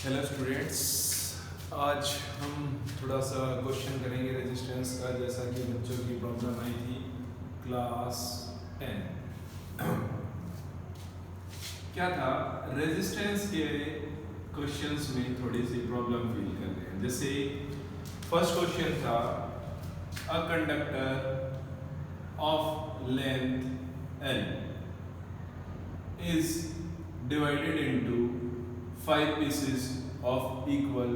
Hello students, आज हम थोड़ा सा क्वेश्चन करेंगे रेजिस्टेंस का, जैसा कि बच्चों की प्रॉब्लम आई थी क्लास 10। क्या था, रेजिस्टेंस के क्वेश्चंस में थोड़ी सी प्रॉब्लम फील कर रहे हैं। जैसे फर्स्ट क्वेश्चन था, a conductor of length L is divided into 5 pieces of equal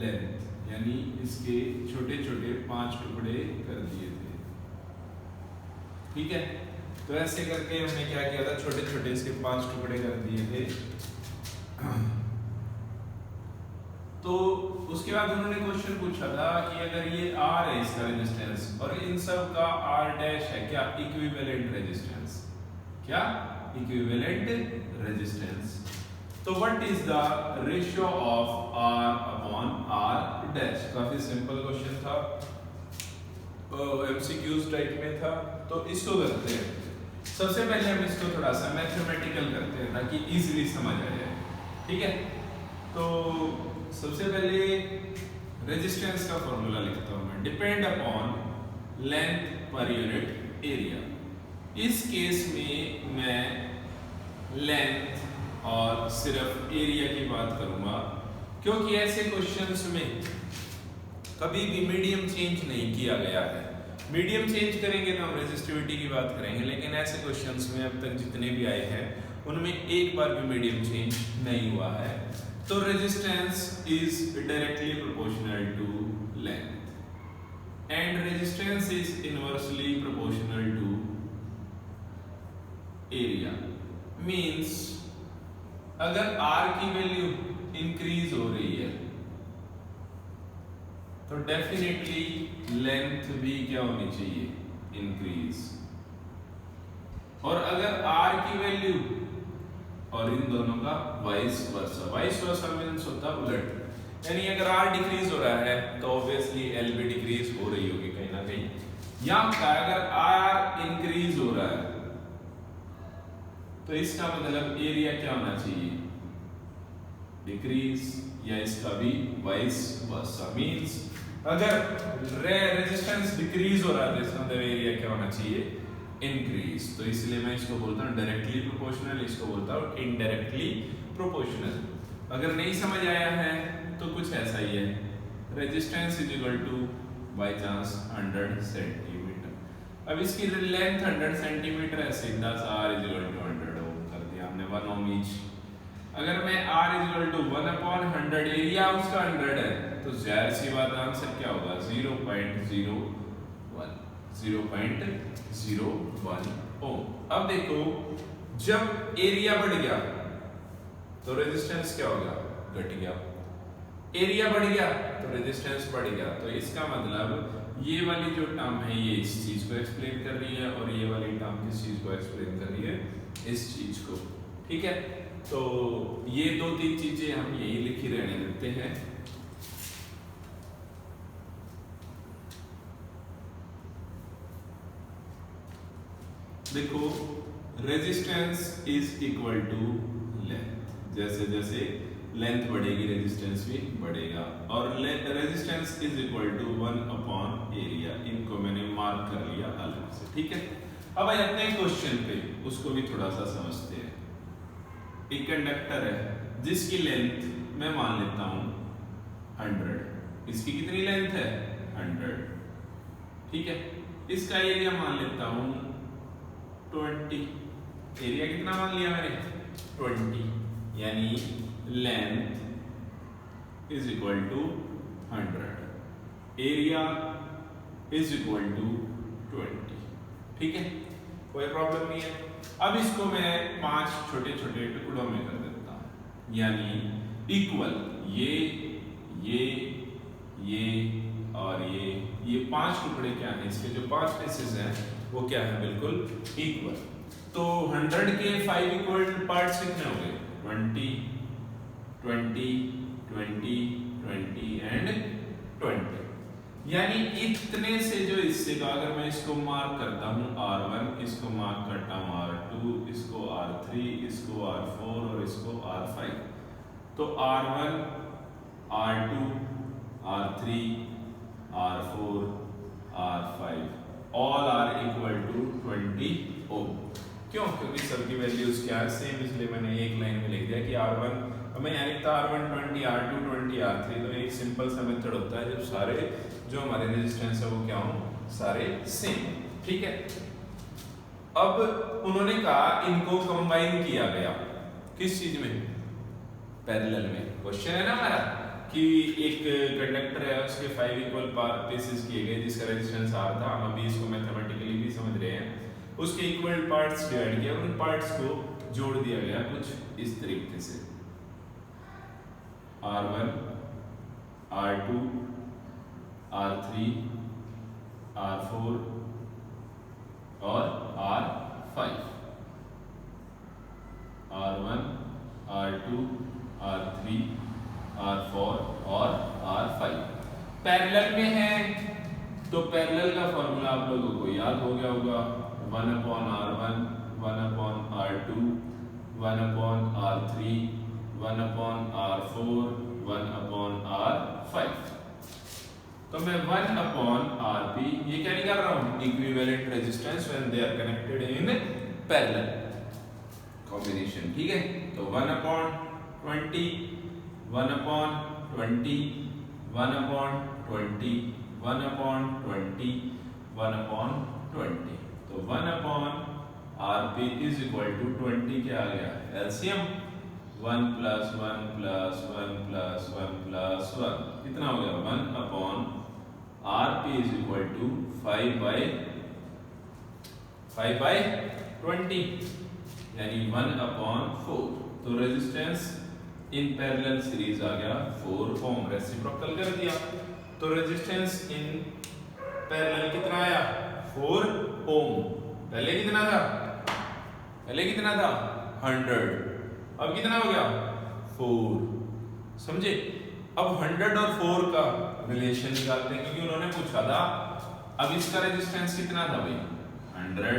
length, यानी इसके छोटे छोटे 5 टुकड़े कर दिए थे। ठीक है, तो ऐसे करके हमने क्या किया था, छोटे छोटे इसके 5 टुकड़े कर दिए थे। तो उसके बाद उन्होंने क्वेश्चन पूछा था कि अगर ये R है इसका रेजिस्टेंस और इन सब का R डैश है, क्या इक्विवेलेंट रेजिस्टेंस, क्या इक्विवेलेंट रेजिस्टेंस। तो what is the ratio of R upon R dash. काफी सिंपल क्वेश्चन था, एमसीक्यूज टाइप में था। तो इसको करते हैं, सबसे पहले हम इसको थोड़ा सा मैथमेटिकल करते हैं ताकि इजीली समझ आ जाए। ठीक है, तो सबसे पहले रेजिस्टेंस का फॉर्मूला लिखता हूं मैं, depend upon length per unit area. इस केस में मैं लेंथ और सिर्फ एरिया की बात करूंगा, क्योंकि ऐसे क्वेश्चंस में कभी भी मीडियम चेंज नहीं किया गया है। मीडियम चेंज करेंगे तो हम रेजिस्टिविटी की बात करेंगे, लेकिन ऐसे क्वेश्चंस में अब तक जितने भी आए हैं उनमें एक बार भी मीडियम चेंज नहीं हुआ है। तो resistance is directly proportional to length and resistance is inversely proportional to area. Means अगर R की वैल्यू इंक्रीज हो रही है तो डेफिनेटली लेंथ भी क्या होनी चाहिए, इंक्रीज। और अगर R की वैल्यू और इन दोनों का vice versa, vice versa means होता उलट, यानी अगर R डिक्रीज हो रहा है तो ऑब्वियसली L भी डिक्रीज हो रही होगी कहीं ना कहीं। या अगर R इंक्रीज हो रहा है तो इसका मतलब एरिया क्या होना चाहिए, डिक्रीज, या इसका भी वाइस वर्सा। मींस अगर रेजिस्टेंस डिक्रीज हो रहा है तो इसका मतलब एरिया क्या होना चाहिए, इंक्रीज। तो इसलिए मैं इसको बोलता हूँ डायरेक्टली प्रोपोर्शनल, इसको बोलता हूँ इनडायरेक्टली प्रोपोर्शनल। अगर नहीं समझ आया है तो कुछ ऐसा ही है, resistance is equal to by chance 100 centimetre. अब इसकी लेंथ 100 सेंटीमीटर है, सीधा सा R is equal to 100 ohm कर दिया हमने, 1 ओम ईच। अगर मैं R is equal to 1 upon 100, area उसका 100 है, तो जाहिर सी बात आंसर क्या होगा, 0.01, 0.01 ओम। अब देखो, जब एरिया बढ़ गया तो रेजिस्टेंस क्या होगा, घट गया। एरिया बढ़ गया तो रेजिस्टेंस बढ़ गया। तो इसका मतलब ये वाली जो टर्म है ये इस चीज को एक्सप्लेन कर रही है और ये वाली टर्म किस चीज को एक्सप्लेन कर रही है, इस चीज को। ठीक है, तो ये 2-3 चीजें हम यही लिखी रहने देते हैं। देखो, resistance is equal to length, जैसे जैसे लेंथ बढ़ेगी रेजिस्टेंस भी बढ़ेगा, और resistance is equal to 1 upon area. इनको मैंने मार्क कर लिया अलग से। ठीक है, अब आ जाते हैं क्वेश्चन पे, उसको भी थोड़ा सा समझते हैं। एक कंडक्टर है जिसकी लेंथ मैं मान लेता हूं 100। इसकी कितनी लेंथ है, 100। ठीक है, इसका एरिया मान लेता हूं 20। एरिया कितना मान लिया मैंने, 20, यानी length is equal to 100, area is equal to 20। ठीक है, कोई प्रॉब्लम नहीं है। अब इसको मैं 5 छोटे छोटे टुकड़ों में कर देता हूं, यानी इक्वल, ये और ये 5 टुकड़े क्या हैं, इसके जो 5 पीसेस हैं वो क्या है, बिल्कुल इक्वल। तो 100 के 5 इक्वल पार्ट्स कितने हो गए, 20, 20, 20, 20 एंड 20। यानी इतने से जो हिस्से का अगर मैं इसको मार्क करता हूं R1, इसको मार्क करता हूं R2, इसको R3, इसको R4 और इसको R5, तो R1, R2, R3, R4, R5 all are equal to 20 ohm. क्यों? क्योंकि सबकी वैल्यूज क्या है, सेम, इसलिए मैंने एक लाइन में लिख दिया कि R1 मैं यहाँ लिखता R1 20, R2 20, R3। तो एक सिंपल सा मेथड होता है जब सारे जो हमारे रेजिस्टेंस है वो क्या हो, सारे सेम। ठीक है, अब उन्होंने कहा इनको कंबाइन किया गया किस चीज में, पैरेलल में। क्वेश्चन है ना हमारा कि एक कंडक्टर है उसके 5 इक्वल पीसेस किए गए जिसका रेजिस्टेंस R था। हम अभी इसको मैथमेटिकली भी समझ रहे हैं। उसके इक्वल पार्ट्स डिवाइड किया, उन पार्ट्स को जोड़ दिया गया कुछ इस तरीके से, R1, R2, R3, R4 और R5। R1, R2, R3, R4 और R5 पैरेलल में है। तो पैरेलल का फॉर्मूला आप लोगों को याद हो गया होगा, 1/R1, 1/R2, 1/R3, 1/R4, 1/R5। तो मैं 1/Rp ये क्या निकाल रहा हूँ, equivalent resistance when they are connected in parallel combination. ठीक है, तो 1/20, 1/20, 1/20, 1/20, 1/20। तो 1/Rp इज इक्वल टू 20 क्या आ गया, एलसीएम 1 + 1 + 1 + 1 + 1 कितना हो गया, 1/Rp इज इक्वल टू 5/20 यानी 1/4। तो रेजिस्टेंस इन पैरेलल सीरीज आ गया 4 ओम, रेसिप्रोकल कर दिया। तो रेजिस्टेंस इन पैरेलल कितना आया, 4 ओम। पहले कितना था, 100, अब कितना हो गया 4। समझे? अब 100 और 4 का रिलेशन निकालते हैं क्योंकि उन्होंने पूछा था। अब इसका रेजिस्टेंस कितना था भाई, 100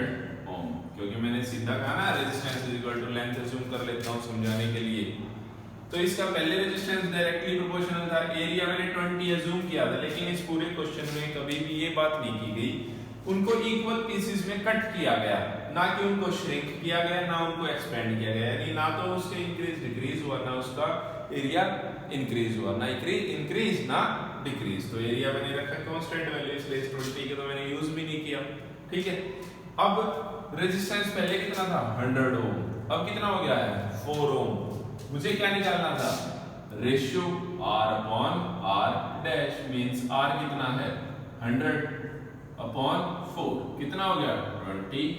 ओम। क्योंकि मैंने सीधा कहा ना resistance is equal to length, assume कर लेता हूं समझाने के लिए। तो इसका पहले रेजिस्टेंस डायरेक्टली प्रोपोर्शनल था, एरिया मैंने 20 अज्यूम किया था। लेकिन इस पूरे क्वेश्चन में कभी भी ये बात नहीं की गई, उनको इक्वल पीसेस में कट किया गया, ना कि उनको श्रिंक किया गया, ना उनको एक्सपेंड किया गया। यानी ना तो उसके इंक्रीज डिक्रीज हुआ, ना उसका एरिया इंक्रीज हुआ, ना इंक्रीज ना डिक्रीज। तो एरिया मैंने रखा कांस्टेंट वैल्यू, इसलिए इस 20 के तो मैंने यूज भी नहीं किया। ठीक है, अब रेजिस्टेंस पहले कितना था, 100 ओम, अब कितना हो गया है 4 ओम। मुझे क्या निकालना था, ratio R/R dash, means R कितना है 100/4 कितना हो गया 25,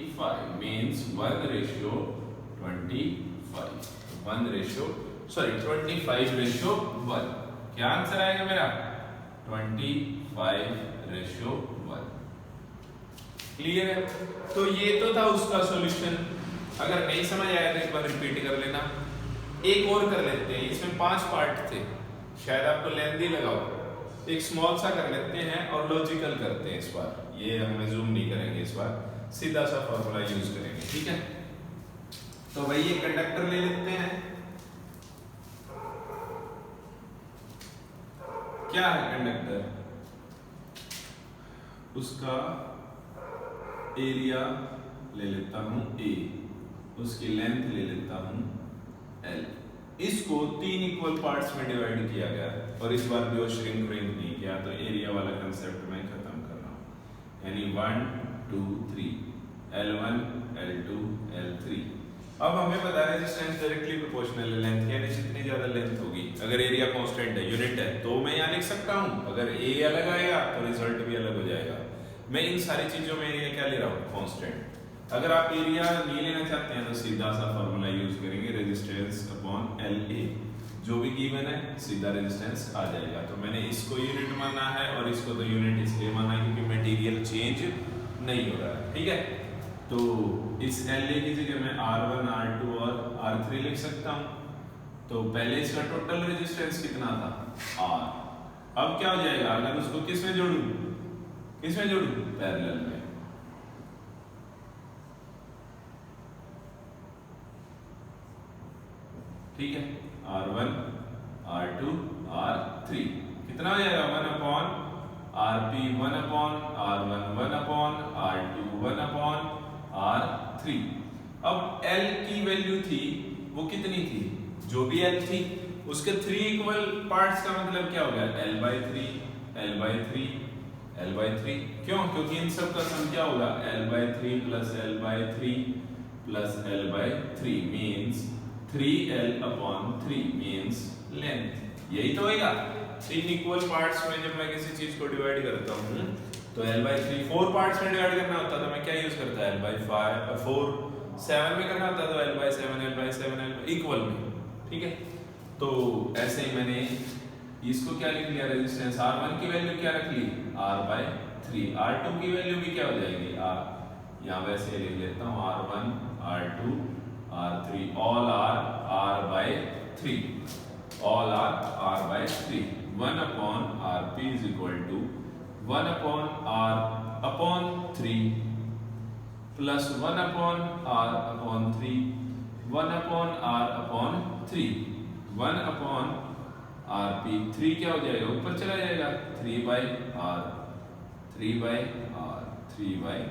मींस 1/25/1। क्या आंसर आएगा मेरा, 25/1। क्लियर है? तो ये तो था उसका सॉल्यूशन। अगर नहीं समझ आया तो एक बार रिपीट कर लेना। एक और कर लेते हैं, इसमें 5 पार्ट थे, शायद आपको लेंथी लगाओ। एक स्मॉल सा कर लेते हैं और लॉजिकल करते हैं इस बार। ये हम जूम नहीं करेंगे इस बार, सीधा सा फॉर्मूला यूज करेंगे। ठीक है, तो भाई ये कंडक्टर ले लेते हैं। क्या है कंडक्टर, उसका एरिया ले लेता हूं A, उसकी लेंथ ले लेता हूं L। इसको 3 इक्वल पार्ट्स में डिवाइड किया गया है और इस बार भी वो श्रिंक नहीं किया, तो एरिया वाला कंसेप्ट मैं खत्म कर रहा हूं। यानी 1 2 3 L1 L2 L3। अब हमें पता है रेजिस्टेंस डायरेक्टली प्रोपोर्शनल है लेंथ के, यानी जितनी ज्यादा लेंथ होगी, अगर एरिया कांस्टेंट है, यूनिट है, तो मैं यहाँ लिख सकता हूँ। अगर A अलग आएगा तो रिजल्ट भी अलग हो जाएगा। मैं इन सारी चीजों में एरिया क्या ले रहा हूँ, कांस्टेंट। अगर आप एरिया नहीं लेना चाहते हैं तो सीधा सा फॉर्मूला यूज करेंगे, रेजिस्टेंस अपॉन LA। जो भी गिवन है सीधा रेजिस्टेंस आ जाएगा। तो मैंने इसको यूनिट माना है और इसको तो यूनिट इसलिए माना है क्योंकि मटेरियल चेंज नहीं हो रहा है। ठीक है, तो इस LA की जगह मैं R1 R2 और R3 लिख सकता हूँ। तो पहले इसका टोटल रेजिस्टेंस कितना था, R। अब क्या हो जाएगा, अगर उसको किस में जोड़ूं, पैरेलल में। ठीक है, R1 R2 R3 कितना हो जाएगा 1 upon RP 1 upon R1 1 upon R2 1 upon R3। अब L की वैल्यू थी वो कितनी थी, जो भी L थी उसके 3 इक्वल पार्ट्स का मतलब क्या हो गया L/3 L/3 L/3। क्यों, क्योंकि इन सब का सम क्या होगा L/3 plus L/3 plus L/3 means 3L/3 means length. यही तो होगा 3 इक्वल पार्ट्स में जब मैं किसी चीज को डिवाइड करता हूं तो L/3 4 पार्ट्स में डिवाइड करना होता तो मैं क्या यूज करता L/5 4 7 में करना होता तो L/7 इक्वल में। ठीक है, तो ऐसे ही मैंने इसको क्या लिख लिया रेजिस्टेंस R1 की वैल्यू क्या रख ली R/3, R2 की वैल्यू भी क्या हो जाएगी R, यहाँ वैसे लिख लेता हूँ R1 R2 R3 all are R/3 all are R/3 1 upon RP is equal to 1 upon R upon 3 plus 1 upon R upon 3 1 upon R upon 3 1 upon RP 3 क्या हो जाएगा ऊपर चला जाएगा 3/R 3/R 3/R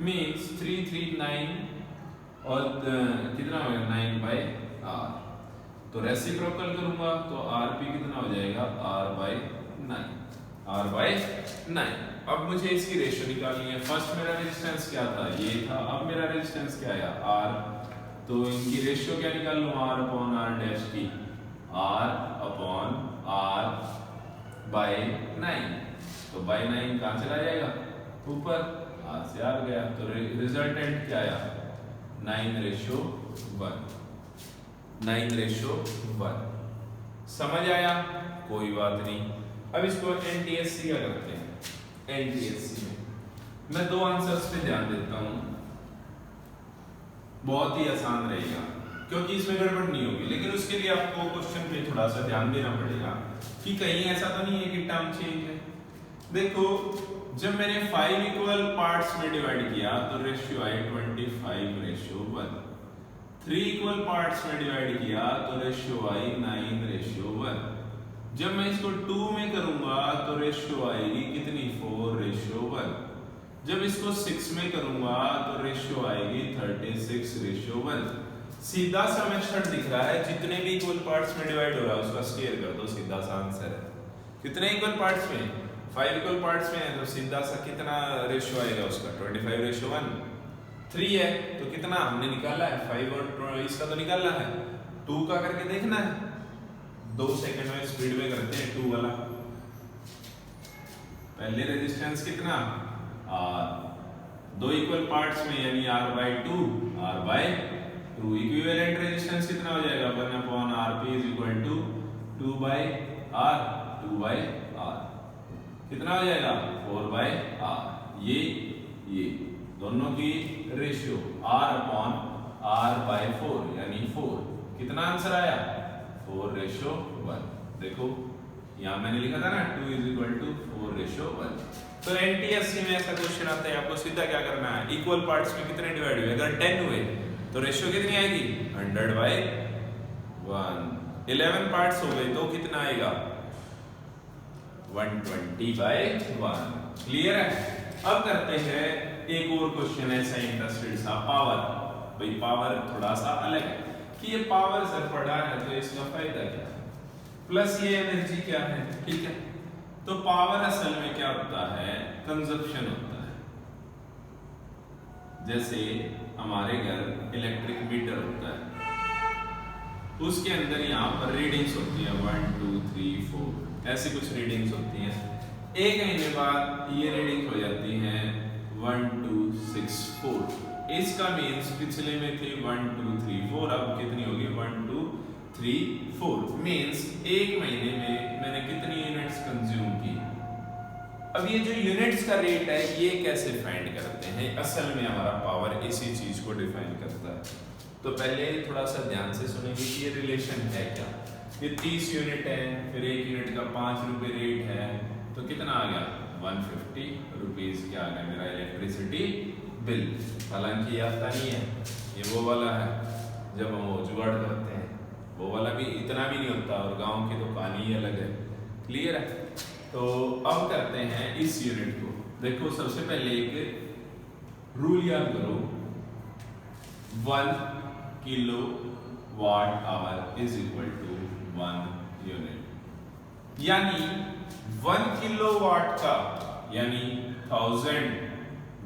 मींस 3 3 9 और कितना हो गया 9/R। तो रेसिप्रोकल करूंगा तो RP कितना हो जाएगा R/9 अब मुझे इसकी रेशियो निकालनी है। फर्स्ट मेरा रेजिस्टेंस क्या था ये था, अब मेरा रेजिस्टेंस क्या आया R, तो इनकी रेशियो क्या निकाल लूं R अपॉन R डैश की R अपॉन R/9 तो बाई 9 कहां चला जाएगा ऊपर R से आ गया, तो रिजल्टेंट क्या आया 9:1 9:1। समझ आया, कोई बात नहीं। अब इसको NTSC का करते हैं। NTSC में मैं 2 आंसर्स पे ध्यान देता हूं, बहुत ही आसान रहेगा क्योंकि इसमें गड़बड़ नहीं होगी, लेकिन उसके लिए आपको क्वेश्चन पे थोड़ा सा ध्यान देना पड़ेगा कि कहीं ऐसा तो नहीं है कि टर्म चेंज है। देखो जब मैंने 5 इक्वल पार्ट्स में डिवाइड किया तो रेशियो आई 25:1, 3 इक्वल पार्ट्स में डिवाइड किया तो रेशियो आई 9:1। जब मैं इसको 2 में करूंगा तो रेशियो आएगी कितनी 4:1। जब इसको 6 में करूंगा तो रेशियो आएगी 36:1। सीधा सा मेथड दिख रहा है, जितने भी इक्वल पार्ट्स में डिवाइड हो रहा है उसका स्क्वायर कर दो, सीधा सा आंसर है। कितने इक्वल पार्ट्स में 5 इक्वल पार्ट्स में है तो सीधा सा कितना रेशियो आएगा उसका 25:1। 3 है तो कितना हमने निकाला है 5 और इसका तो निकालना है, 2 का करके देखना है। 2 सेकंड में स्पीड में करते हैं 2 वाला। पहले रेजिस्टेंस कितना R, 2 इक्वल पार्ट्स में यानी R/2 R/2 इक्विवेलेंट रेजिस्टेंस कितना हो जाएगा 1 upon RP is equal to 2/R 2/R कितना हो जाएगा 4/R। ये दोनों की रेशियो R अपॉन R/4 यानी 4 कितना आंसर आया 4:1। देखो यहाँ मैंने लिखा था ना 2 इज इक्वल टू 4:1। तो NTSC में ऐसा क्वेश्चन आता है, आपको सीधा क्या करना है इक्वल पार्ट्स में कितने डिवाइड हुए, अगर 10 हुए तो रेशियो कितनी आएगी 100/1। 11 पार्ट्स हो गए तो कितना आएगा 120/1। क्लियर है। अब करते हैं एक और क्वेश्चन ऐसा इंटरेस्टेड सा पावर। भाई पावर थोड़ा सा अलग है कि ये पावर सर पढ़ा है तो इसका फायदा क्या है, प्लस ये एनर्जी क्या है। ठीक है, तो पावर असल में क्या होता है कंजप्शन होता है। जैसे हमारे घर इलेक्ट्रिक मीटर होता है, उसके अंदर यहाँ पर रीडिंग्स होती है 1 2 3 4 ऐसी कुछ रीडिंग्स होती हैं। एक महीने बाद ये रीडिंग हो जाती हैं 1 2 6 4। इसका मीन्स पिछले में थी 1 2 3 4, अब कितनी होगी 1 2 3 4। मीन्स एक महीने में मैंने कितनी यूनिट्स कंज्यूम की। अब ये जो यूनिट्स का रेट है ये कैसे फाइंड करते हैं, असल में हमारा पावर इसी चीज को डिफाइन करता है। तो पहले थोड़ा सा ध्यान से सुनेंगे कि ये रिलेशन है क्या। ये 30 यूनिट है, फिर 1 यूनिट का 5 रुपए रेट है, तो कितना आ गया 150 रुपीज क्या आ गया मेरा इलेक्ट्रिसिटी बिल। हालांकि आता नहीं है, ये वो वाला है जब हम वो जुगाड़ करते हैं वो वाला भी इतना भी नहीं होता, और गांव की तो कहानी ही अलग है। क्लियर है? तो अब करते हैं इस यूनिट को। देखो सबसे पहले एक रूल याद करो, 1 kilo watt hour is equal to 1 unit. यानी 1 किलो वाट का यानी 1000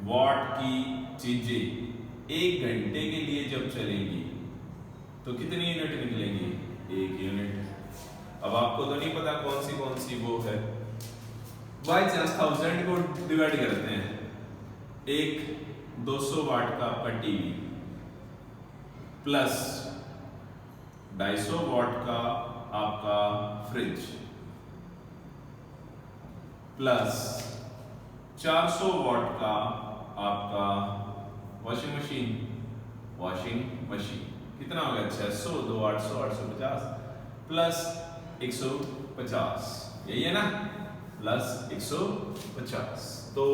वाट की चीजें 1 घंटे के लिए जब चलेंगी तो कितनी यूनिट निकलेंगी? 1 यूनिट। अब आपको तो नहीं पता कौन सी वो है, बाई चांस 1000 को डिवाइड करते हैं, एक 200 वाट का आपका टीवी प्लस 250 वाट का आपका फ्रिज प्लस 400 वाट का आपका वॉशिंग मशीन कितना हो गया? 600, 2 800, 850 प्लस 150, यही है ना, प्लस 150। तो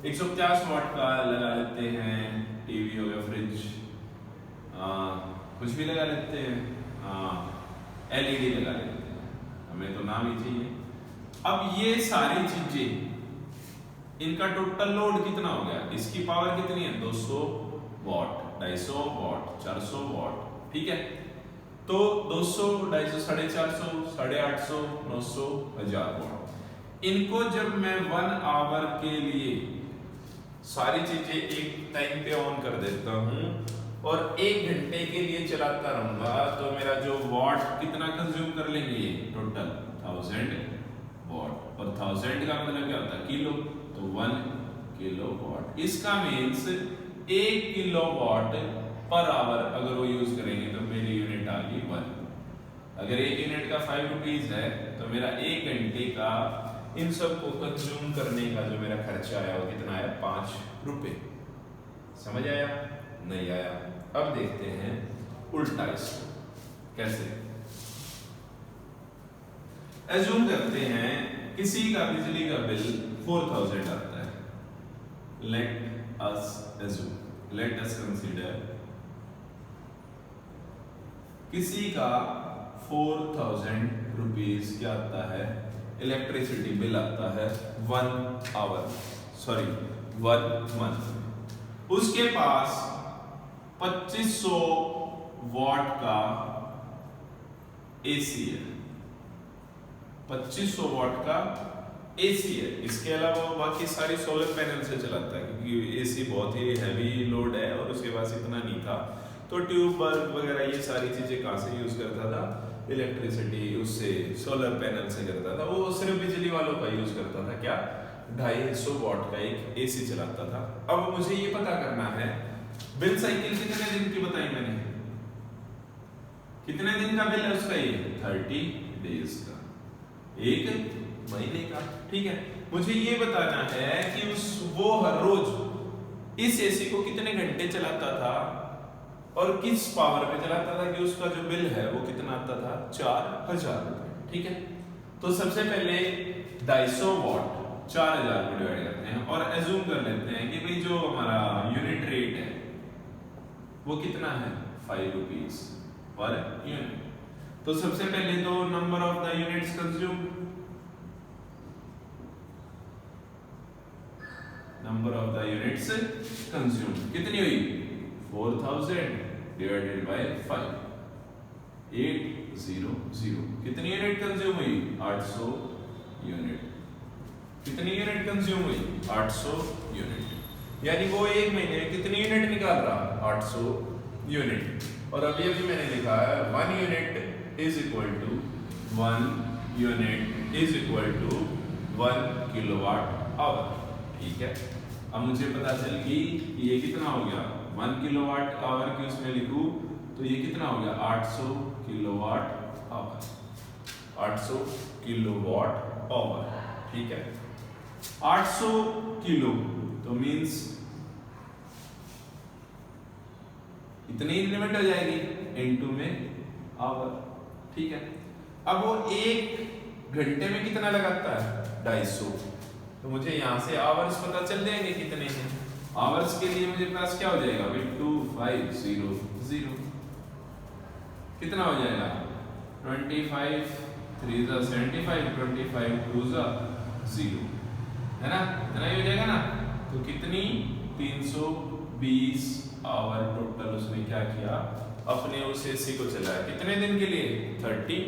150 वाट का लगा लेते हैं, टीवी हो गया, फ्रिज, कुछ भी लगा लेते हैं, एलईडी लगा लेते हैं, हमें तो नाम ही चाहिए। अब ये सारी चीजें, इनका टोटल लोड कितना हो गया? इसकी पावर कितनी है? 200 वाट, 250 वाट, 400 वाट, ठीक है। तो 200, 250, 450, 850, 900, 1000 वाट। इनको जब मैं 1 आवर के लिए सारी चीजें एक टाइम पे ऑन कर देता हूं और 1 घंटे के लिए चलाता रहूंगा, तो मेरा जो वाट कितना कंज्यूम कर लेंगे? ये टोटल 1000 वाट, और 1000 का मतलब क्या होता है? किलो, तो 1 किलो वाट। इसका मीन्स 1 किलो वाट पर आवर अगर वो यूज करेंगे तो मेरी यूनिट आ गई 1। अगर 1 यूनिट का 5 रुपीज है तो मेरा 1 घंटे का इन सब को कंज्यूम करने का जो मेरा खर्चा आया वो कितना आया? 5 रुपए। समझ आया? नहीं आया? अब देखते हैं उल्टा इसको कैसे। एज्यूम करते हैं किसी का बिजली का बिल 4000 आता है। लेट अस कंसीडर किसी का 4000 रुपीज क्या आता है? इलेक्ट्रिसिटी बिल आता है 1 मंथ। उसके पास 2500 वाट का एसी है, 2500 वाट का एसी है। इसके अलावा बाकी सारी सोलर पैनल से चलाता है, क्योंकि एसी बहुत ही हैवी लोड है और उसके पास इतना नहीं था, तो ट्यूब बल्ब वगैरह ये सारी चीजें कहां से यूज करता था? इलेक्ट्रिसिटी उससे, सोलर पैनल से करता था। वो सिर्फ बिजली वालों का यूज करता था, क्या? 250 वाट का एक एसी चलाता था। अब मुझे ये पता करना है बिल साइकिल कितने दिन की बताई मैंने, कितने दिन का बिल है उसका? ये 30 डेज का, 1 महीने का, ठीक है। मुझे ये बताना है कि वो हर रोज इस एसी को कितने घंटे चलाता था और किस पावर पे चलाता था कि उसका जो बिल है वो कितना आता था? 4000 रुपए, ठीक है। तो सबसे पहले 250 वाट 4000 को डिवाइड करते हैं और एज्यूम कर लेते हैं कि भाई जो हमारा यूनिट रेट है वो कितना है? 5 रुपीज पर यूनिट। तो सबसे पहले तो number of the units consume, number of the units consume कितनी हुई? 4000 डिवाइडेड बाय 5, 800। कितनी यूनिट कंज्यूम हुई? 800 यूनिट। कितनी यूनिट कंज्यूम हुई? 800 यूनिट। यानी वो 1 महीने में कितनी यूनिट निकाल रहा? 800 यूनिट। और अभी अभी मैंने लिखा है 1 unit is equal to 1 kilowatt hour, ठीक है। अब मुझे पता चल गई कि ये कितना हो गया? 1 किलोवाट आवर की उसमें लिखूं तो ये कितना हो गया? 800 किलोवाट आवर, 800 किलोवाट आवर, ठीक है। 800 किलो तो मींस इतनी लिमिट हो जाएगी इनटू में आवर, ठीक है। अब वो 1 घंटे में कितना लगाता है? 250। तो मुझे यहां से आवर्स पता चल जाएंगे कितने हैं। आवर्स के लिए मुझे पास क्या हो जाएगा? 2500 कितना हो जाएगा? 25 3 जा 75, 25 2 जा 0, है ना, इतना ही हो जाएगा ना। तो कितनी 320 आवर टोटल उसने क्या किया, अपने उस एसी को चलाया, कितने दिन के लिए, 30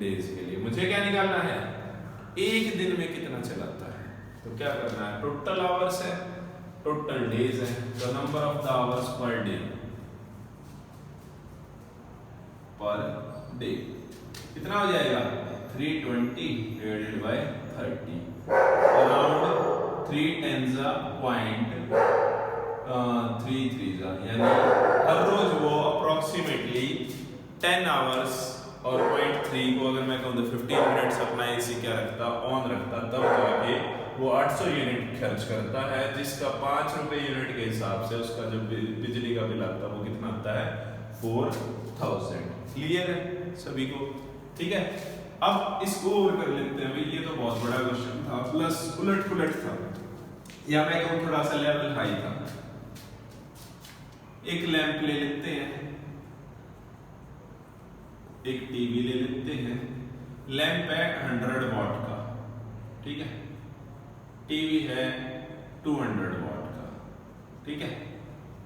डेज के लिए। मुझे क्या निकालना है, एक दिन में कितना चलाता है। तो क्या करना है, टोटल आवर्स है, टोटल डेज है, तो number of the hours per day कितना हो जाएगा, 320 डिवाइडेड बाय 30, अराउंड 3 10 पॉइंट 3 3 यानी हर रोज वो अप्रोक्सीमेटली 10 आवर्स और 0.3 को अगर मैं कहूँ तो 15 मिनट्स अपना एसी क्या रखता, ऑन रखता, तब जाके वो 800 यूनिट खर्च करता है, जिसका 5 रुपए यूनिट के हिसाब से उसका जो बिजली का बिल आता है वो कितना आता है, 4000। क्लियर है सभी को, ठीक है। अब इसको और कर लेते हैं भाई, ये तो बहुत बड़ा क्वेश्चन था, प्लस उलट पुलट था, या मैं कहूँ थोड़ा सा लेवल हाई था। एक लैंप ले लेते हैं, एक टीवी ले लेते हैं। लैंप है 100 वॉट का, ठीक है, टीवी है 200 वॉट का, ठीक है।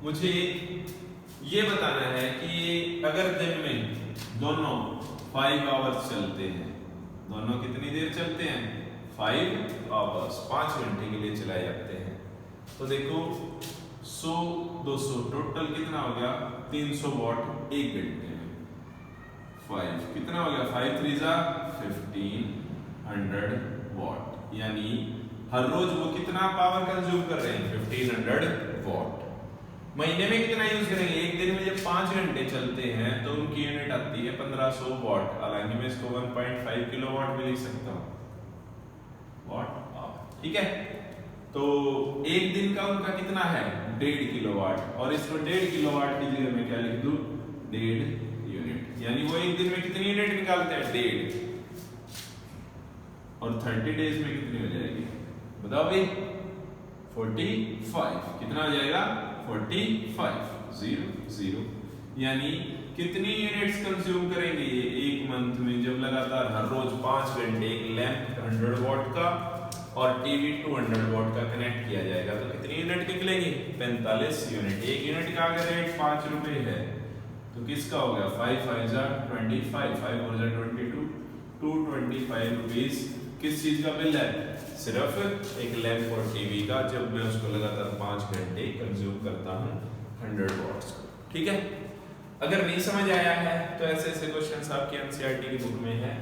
मुझे ये बताना है कि अगर दिन में दोनों 5 आवर्स चलते हैं, दोनों कितनी देर चलते हैं, 5 आवर्स, 5 घंटे के लिए चलाए जाते हैं। तो देखो 100 200 टोटल कितना हो गया, 300 वॉट एक घंटे में। 5 कितना हो गया, 5 3 जा 1500 वॉट, यानी हर रोज वो कितना पावर कंज्यूम कर रहे हैं, 1500 वॉट। महीने में कितना यूज करेंगे, एक दिन में जब 5 घंटे चलते हैं तो उनकी यूनिट आती है 1500 वॉट। हालांकि मैं इसको 1.5 किलोवाट भी लिख सकता हूँ, वॉट आवर, ठीक है। तो एक दिन का उनका कितना है, 1.5 किलोवाट, और इसको 1.5 किलोवाट की जगह मैं क्या लिख दूं, 1.5 यूनिट, यानी वो एक दिन में कितनी यूनिट निकालते हैं, 1.5, और 30 डेज में कितनी हो जाएगी, बताओ भाई, 45, कितना हो जाएगा, 45 0 यानी कितनी यूनिट्स कंज्यूम करेंगे ये एक मंथ में, जब लगातार हर रोज 5 घंटे एक लैंप 100 वॉट का और टीवी 200 वॉट का कनेक्ट किया जाएगा, तो कितनी यूनिट निकलेगी, 45 यूनिट। एक यूनिट का अगर रेट 5 रुपए है तो किसका हो गया, 5 5 जा 25, 5 4 जा 22, 225 रुपीस किस चीज का बिल है, सिर्फ एक लैंप और टीवी का, जब मैं उसको लगातार 5 घंटे कंज्यूम करता हूँ 100 वॉट्स को, ठीक है। अगर नहीं समझ आया है तो ऐसे ऐसे क्वेश्चंस आपकी एनसीईआरटी की बुक में है,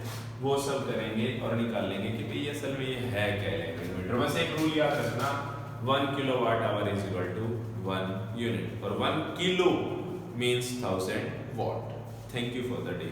वो सब करेंगे और निकाल लेंगे कि भाई असल में ये है क्या इलेक्ट्रोमीटर। बस एक रूल याद रखना, 1 kilowatt hour is equal to 1 unit, और 1 kilo means 1000 watt. Thank you for the day.